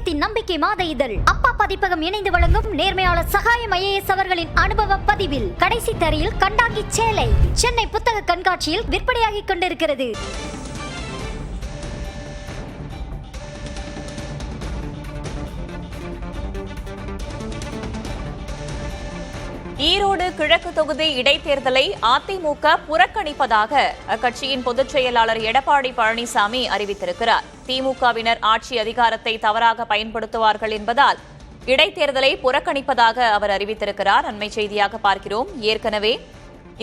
சமுதாயத்தின் நம்பிக்கை மாத இதழ் அப்பா பதிப்பகம் இணைந்து வழங்கும் நேர்மையாளர் சகாயம் IAS அவர்களின் அனுபவ பதிவில் கடைசி தரையில் கண்டாங்கி சேலை சென்னை புத்தக கண்காட்சியில் விற்பனையாகிக் கொண்டிருக்கிறது. ஈரோடு கிழக்கு தொகுதி இடைத்தேர்தலை அதிமுக புறக்கணிப்பதாக அக்கட்சியின் பொதுச் செயலாளர் எடப்பாடி பழனிசாமி அறிவித்திருக்கிறார். திமுகவினர் ஆட்சி அதிகாரத்தை தவறாக பயன்படுத்துவார்கள் என்பதால் இடைத்தேர்தலை புறக்கணிப்பதாக அவர் அறிவித்திருக்கிறார். அண்மை செய்தியாக பார்க்கிறோம். ஏற்கனவே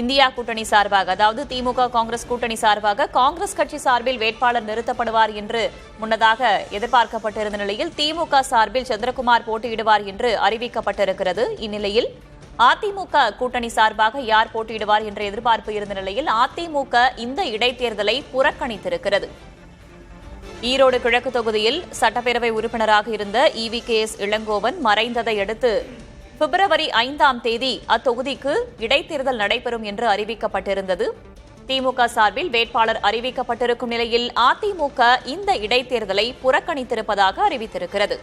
இந்தியா கூட்டணி சார்பாக, அதாவது திமுக காங்கிரஸ் கூட்டணி சார்பாக காங்கிரஸ் கட்சி சார்பில் வேட்பாளர் நிறுத்தப்படுவார் என்று முன்னதாக எதிர்பார்க்கப்பட்டிருந்த நிலையில் திமுக சார்பில் சந்திரகுமார் போட்டியிடுவார் என்று அறிவிக்கப்பட்டிருக்கிறது. இந்நிலையில் அதிமுக கூட்டணி சார்பாக யார் போட்டியிடுவார் என்ற எதிர்பார்ப்பு இருந்த நிலையில் அதிமுக இந்த இடைத்தேர்தலை புறக்கணித்திருக்கிறது. ஈரோடு கிழக்கு தொகுதியில் சட்டப்பேரவை உறுப்பினராக இருந்த EVKS இளங்கோவன் மறைந்ததை அடுத்து பிப்ரவரி 5ஆம் தேதி அத்தொகுதிக்கு இடைத்தேர்தல் நடைபெறும் என்று அறிவிக்கப்பட்டிருந்தது. திமுக சார்பில் வேட்பாளர் அறிவிக்கப்பட்டிருக்கும் நிலையில் அதிமுக இந்த இடைத்தேர்தலை புறக்கணித்திருப்பதாக அறிவித்திருக்கிறது.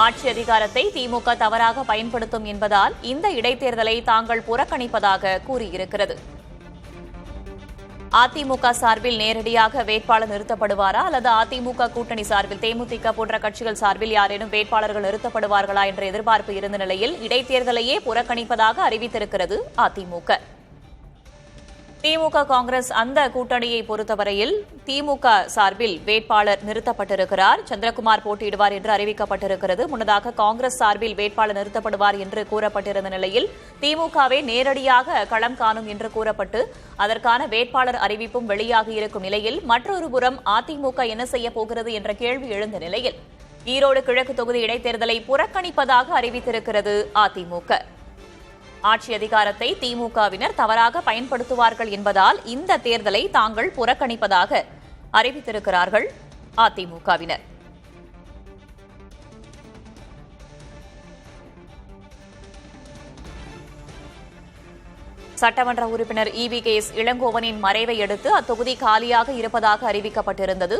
ஆட்சி அதிகாரத்தை திமுக தவறாக பயன்படுத்தும் என்பதால் இந்த இடைத்தேர்தலை தாங்கள் புறக்கணிப்பதாக கூறியிருக்கிறது. அதிமுக சார்பில் நேரடியாக வேட்பாளர் நிறுத்தப்படுவாரா அல்லது அதிமுக கூட்டணி சார்பில் தேமுதிக போன்ற கட்சிகள் சார்பில் யாரேனும் வேட்பாளர்கள் நிறுத்தப்படுவார்களா என்ற எதிர்பார்ப்பு இருந்த நிலையில் இடைத்தேர்தலையே புறக்கணிப்பதாக அறிவித்திருக்கிறது அதிமுக. திமுக காங்கிரஸ் அந்த கூட்டணியை பொறுத்தவரையில் திமுக சார்பில் வேட்பாளர் நிறுத்தப்பட்டிருக்கிறார். சந்திரகுமார் போட்டியிடுவார் என்று அறிவிக்கப்பட்டிருக்கிறது. முன்னதாக காங்கிரஸ் சார்பில் வேட்பாளர் நிறுத்தப்படுவார் என்று கூறப்பட்டிருந்த நிலையில் திமுகவே நேரடியாக களம் காணும் என்று கூறப்பட்டு அதற்கான வேட்பாளர் அறிவிப்பும் வெளியாகியிருக்கும் நிலையில் மற்றொரு புறம் அதிமுக என்ன செய்ய போகிறது என்ற கேள்வி எழுந்த நிலையில் ஈரோடு கிழக்கு தொகுதி இடைத்தேர்தலை புறக்கணிப்பதாக அறிவித்திருக்கிறது அதிமுக. ஆட்சி அதிகாரத்தை திமுகவினர் தவறாக பயன்படுத்துவார்கள் என்பதால் இந்த தேர்தலை தாங்கள் புறக்கணிப்பதாக அறிவித்திருக்கிறார்கள் அதிமுகவினர். சட்டமன்ற உறுப்பினர் EVKS இளங்கோவனின் மறைவை அடுத்து அத்தொகுதி காலியாக இருப்பதாக அறிவிக்கப்பட்டிருந்தது.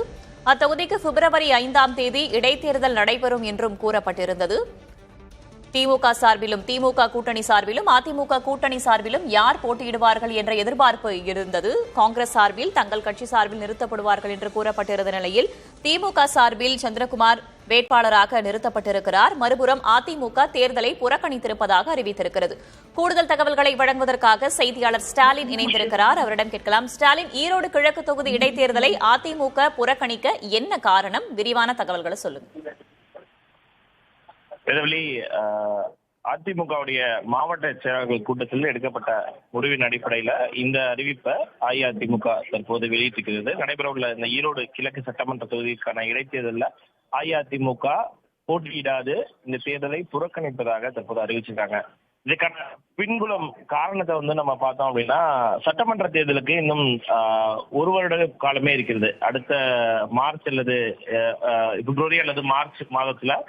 அத்தொகுதிக்கு பிப்ரவரி 5ஆம் தேதி இடைத்தேர்தல் நடைபெறும் என்றும் கூறப்பட்டிருந்தது. திமுக சார்பிலும் திமுக கூட்டணி சார்பிலும் அதிமுக கூட்டணி சார்பிலும் யார் போட்டியிடுவார்கள் என்ற எதிர்பார்ப்பு இருந்தது. காங்கிரஸ் சார்பில் தங்கள் கட்சி சார்பில் நிறுத்தப்படுவார்கள் என்று கூறப்பட்டிருந்த நிலையில் திமுக சார்பில் சந்திரகுமார் வேட்பாளராக நிறுத்தப்பட்டிருக்கிறார். மறுபுறம் அதிமுக தேர்தலை புறக்கணித்திருப்பதாக அறிவித்திருக்கிறது. கூடுதல் தகவல்களை வழங்குவதற்காக செய்தியாளர் ஸ்டாலின் இணைந்திருக்கிறார். அவரிடம் கேட்கலாம். ஸ்டாலின், ஈரோடு கிழக்கு தொகுதி இடைத்தேர்தலை அதிமுக புறக்கணிக்க என்ன காரணம்? விரிவான தகவல்களை சொல்லுங்க. அதிமுகவுடைய மாவட்ட செயலாளர்கள் கூட்டத்தில் எடுக்கப்பட்ட முடிவின் அடிப்படையில இந்த அறிவிப்பை அஇஅதிமுக தற்போது வெளியிட்டிருக்கிறது. நடைபெறவுள்ள இந்த ஈரோடு கிழக்கு சட்டமன்ற தொகுதிக்கான இடைத்தேர்தலில் அஇஅதிமுக போட்டியிடாது இந்த தேர்தலை புறக்கணிப்பதாக தற்போது அறிவிச்சிருக்காங்க. இதுக்கான பின்புலம் காரணத்தை நம்ம பார்த்தோம் அப்படின்னா, சட்டமன்ற தேர்தலுக்கு இன்னும் ஒரு வருட காலமே இருக்கிறது. அடுத்த மார்ச் அல்லது பிப்ரவரி அல்லது மார்ச் மாதத்துல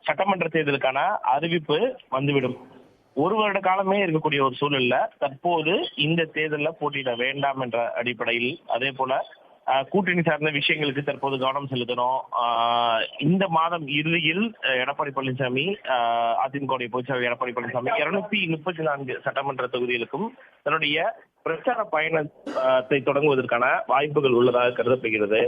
சட்டமன்ற தேர்தலுக்கான அறிவிப்பு வந்துவிடும். ஒரு வருட காலமே இருக்கக்கூடிய ஒரு சூழல்ல தற்போது இந்த தேர்தலில் போட்டியிட வேண்டாம் என்ற அடிப்படையில், அதே போல கூட்டணி சார்ந்த விஷயங்களுக்கு தற்போது கவனம் செலுத்தணும். இந்த மாதம் இறுதியில் எடப்பாடி பழனிசாமி, அதிமுக பொதுச்செயலாளர் எடப்பாடி பழனிசாமி 234 சட்டமன்ற தொகுதிகளுக்கும் தன்னுடைய பிரச்சார பயணத்தை தொடங்குவதற்கான வாய்ப்புகள் உள்ளதாக கருதப்படுகிறது.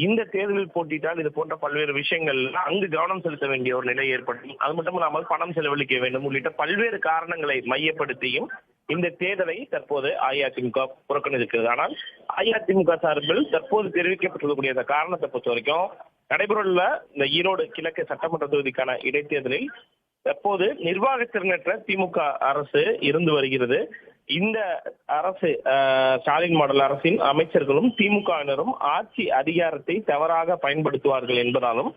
இந்த தேர்தலில் போட்டியிட்டால் இது போன்ற பல்வேறு விஷயங்கள் அங்கு கவனம் செலுத்த வேண்டிய ஒரு நிலை ஏற்படும். அது மட்டும் இல்லாமல் பணம் செலவழிக்க வேண்டும் உள்ளிட்ட பல்வேறு காரணங்களை மையப்படுத்தியும் இந்த தேர்தலை தற்போது அஇஅதிமுக புறக்கணித்திருக்கிறது. ஆனால் அஇஅதிமுக சார்பில் தற்போது தெரிவிக்கப்பட்டிருக்கக்கூடிய இந்த காரணத்தை பொறுத்த வரைக்கும் நடைபெறவுள்ள இந்த ஈரோடு கிழக்கு சட்டமன்ற தொகுதிக்கான இடைத்தேர்தலில் தற்போது நிர்வாகத்திறனற்ற திமுக அரசு இருந்து வருகிறது. இந்த அரசு, ஸ்டாலின் மாடல் அரசின் அமைச்சர்களும் திமுகவினரும் ஆட்சி அதிகாரத்தை தவறாக பயன்படுத்துவார்கள் என்பதாலும்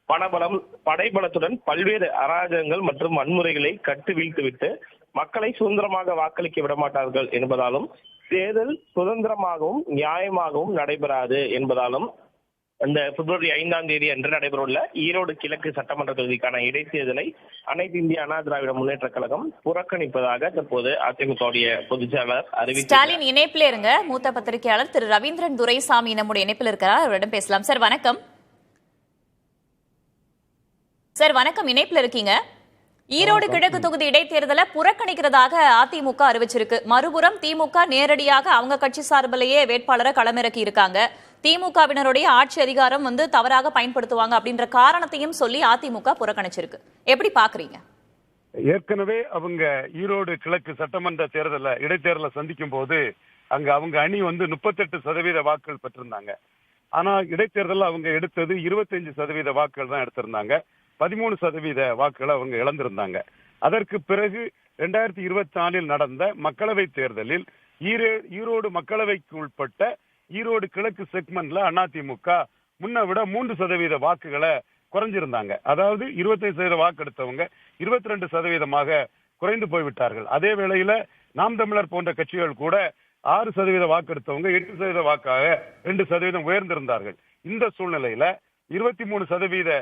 பணபலம் படைபலத்துடன் பல்வேறு அராஜகங்கள் மற்றும் வன்முறைகளை கட்டு வீழ்த்துவிட்டு மக்களை சுதந்திரமாக வாக்களிக்க விடமாட்டார்கள் என்பதாலும் தேர்தல் சுதந்திரமாகவும் நியாயமாகவும் நடைபெறாது என்பதாலும் அந்த பிப்ரவரி 5ஆம் தேதி அன்று நடைபெறவுள்ள ஈரோடு கிழக்கு சட்டமன்ற தொகுதிக்கான இடைத்தேர்தலை அனைத்து இந்திய அண்ணா திராவிட முன்னேற்ற கழகம் புறக்கணிப்பதாக தற்போது அதிமுகவுடைய பொதுச் செயலாளர் அறிவித்தார். ஸ்டாலின் இணைப்பில் இருங்க. மூத்த பத்திரிகையாளர் திரு ரவீந்திரன் துரைசாமி நம்முடைய இணைப்பில் இருக்கிறார். அவரிடம் பேசலாம். சார், வணக்கம். சார் வணக்கம், இணைப்புல இருக்கீங்க. ஈரோடு கிழக்கு தொகுதி இடைத்தேர்தலை புறக்கணிக்கிறதாக அதிமுக அறிவிச்சிருக்கு. மறுபுறம் திமுக நேரடியாக அவங்க கட்சி சார்பிலேயே வேட்பாளரை களமிறக்கி இருக்காங்க. திமுகவினருடைய ஆட்சி அதிகாரம் தவறாக பயன்படுத்துவாங்க அப்படின்ற காரணத்தையும் சொல்லி அதிமுக புறக்கணிச்சிருக்கு. எப்படி பாக்குறீங்க? ஏற்கனவே அவங்க ஈரோடு கிழக்கு சட்டமன்ற இடைத்தேர்தலை சந்திக்கும் போது அங்க அவங்க அணி 38% வாக்குகள் பெற்றிருந்தாங்க. ஆனா இடைத்தேர்தல் அவங்க எடுத்தது 25% வாக்குகள் தான் எடுத்திருந்தாங்க. 13% வாக்குகளை அவங்க இழந்திருந்தாங்க. அதற்கு பிறகு 2024 நடந்த மக்களவை தேர்தலில் ஈரோடு மக்களவைக்கு உட்பட்ட ஈரோடு கிழக்கு செக்மெண்ட்ல அதிமுக முன்ன விட 3% வாக்குகளை குறைஞ்சிருந்தாங்க. அதாவது 25% வாக்கு எடுத்தவங்க 22% குறைந்து போய்விட்டார்கள். அதே வேளையில நாம் தமிழர் போன்ற கட்சிகள் கூட 6% வாக்கு எடுத்தவங்க 8% வாக்காக 2% உயர்ந்திருந்தார்கள். இந்த சூழ்நிலையில 23%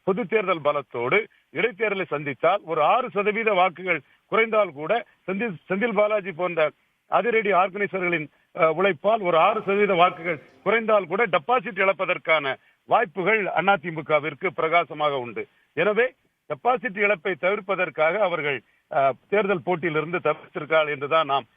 பொது தேர்தல் பலத்தோடு இடைத்தேர்தலை சந்தித்தால் ஒரு 6% வாக்குகள் குறைந்தால் கூட செந்தில் பாலாஜி போன்ற அதிரடி ஆர்கனைசர்களின் உழைப்பால் ஒரு 6% வாக்குகள் குறைந்தால் கூட டெபாசிட் இழப்பதற்கான வாய்ப்புகள் அதிமுகவிற்கு பிரகாசமாக உண்டு. எனவே டெபாசிட் இழப்பை தவிர்ப்பதற்காக அவர்கள் தேர்தல் போட்டியிலிருந்து தவிர்த்திருக்கிறார்கள் என்றுதான் நாம்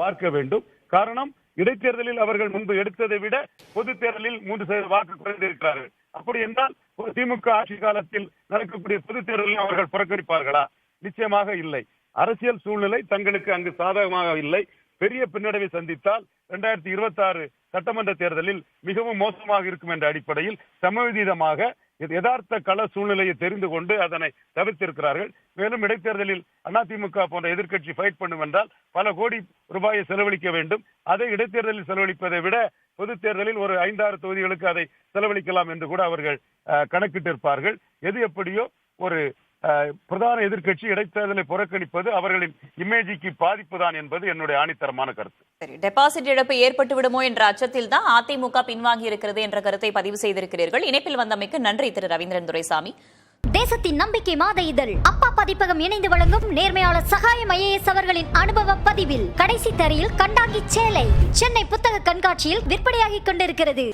பார்க்க வேண்டும். காரணம், இடைத்தேர்தலில் அவர்கள் முன்பு எடுத்ததை விட பொது தேர்தலில் 3% வாக்கு குறைந்திருக்கிறார்கள். அப்படி என்றால் திமுக ஆட்சி காலத்தில் நடக்கக்கூடிய பொது தேர்தலில் அவர்கள் புறக்கணிப்பார்களா? நிச்சயமாக இல்லை. அரசியல் சூழ்நிலை தங்களுக்கு அங்கு சாதகமாக இல்லை. பெரிய பின்னடைவை சந்தித்தால் 2026 சட்டமன்ற தேர்தலில் மிகவும் மோசமாக இருக்கும் என்ற அடிப்படையில் சமவிதமாக யதார்த்த கள சூழ்நிலையை தெரிந்து கொண்டு அதனை தவிர்த்திருக்கிறார்கள். மேலும் இடைத்தேர்தலில் அதிமுக போன்ற எதிர்க்கட்சி ஃபைட் பண்ணும் என்றால் பல கோடி ரூபாயை செலவழிக்க வேண்டும். அதை இடைத்தேர்தலில் செலவழிப்பதை விட பொது தேர்தலில் ஒரு 5-6 தொகுதிகளுக்கு அதை செலவழிக்கலாம் என்று கூட அவர்கள் கணக்கிட்டிருப்பார்கள். எது எப்படியோ ஒரு பிரதான எதிர்க்கட்சி இடைத்தேர்தலை புறக்கணிப்பது அவர்களின் இமேஜிக்கு பாதிப்பு தான் என்பது என்னுடைய ஆணித்தரமான கருத்து. சரி, டெபாசிட் இழப்பு ஏற்பட்டு விடுமோ என்ற அச்சத்தில் தான் அதிமுக பின்வாங்கி இருக்கிறது என்ற கருத்தை பதிவு செய்திருக்கிறீர்கள். இணைப்பில் வந்தமைக்கு நன்றி திரு ரவீந்திரன் துரைசாமி. தேசத்தின் நம்பிக்கை மாத இதழ் அப்பா பதிப்பகம் இணைந்து வழங்கும் நேர்மையாளர் சகாயம் IAS அவர்களின் அனுபவ பதிவில் கடைசி தரையில் கண்டாங்கி சேலை சென்னை புத்தக கண்காட்சியில் விற்பனையாகிக் கொண்டிருக்கிறது.